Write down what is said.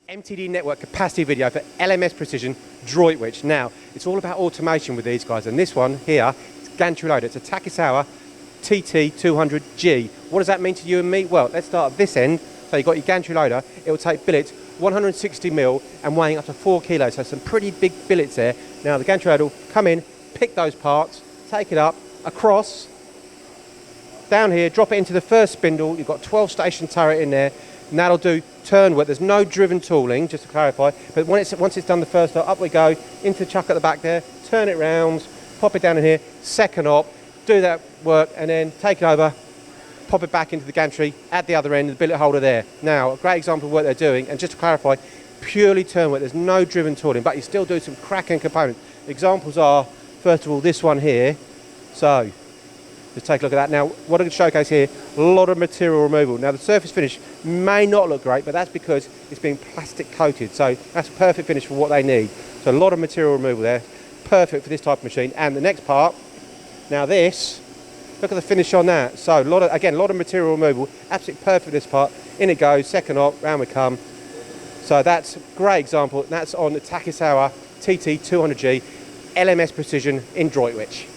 MTD network capacity video for LMS Precision Droitwich. Now, it's all about automation with these guys, and this one here, it's gantry loader. It's a Takisawa TT 200G. What does that mean to you and me? Well, let's start at this end. So you've got your gantry loader. It will take billets 160 mil and weighing up to 4 kilos. So some pretty big billets there. Now the gantry loader will come in, pick those parts, take it up, across, down here, drop it into the first spindle. You've got 12 station turret in there. And that'll do turn work. There's no driven tooling, just to clarify. But once it's done the first op, up we go, into the chuck at the back there, turn it round, pop it down in here, second op, do that work, and then take it over, pop it back into the gantry at the other end, the billet holder there. Now, a great example of what they're doing, and just to clarify, purely turn work. There's no driven tooling, but you still do some cracking components. Examples are, first of all, this one here. So, just take a look at that. Now, what I can showcase here, a lot of material removal. Now, the surface finish may not look great, but that's because it's being plastic coated. So that's a perfect finish for what they need. So a lot of material removal there, perfect for this type of machine. And the next part, now this, look at the finish on that. So a lot of material removal, absolutely perfect for this part. In it goes, second op, round we come. So that's a great example. That's on the Takisawa TT 200G LMS Precision in Droitwich.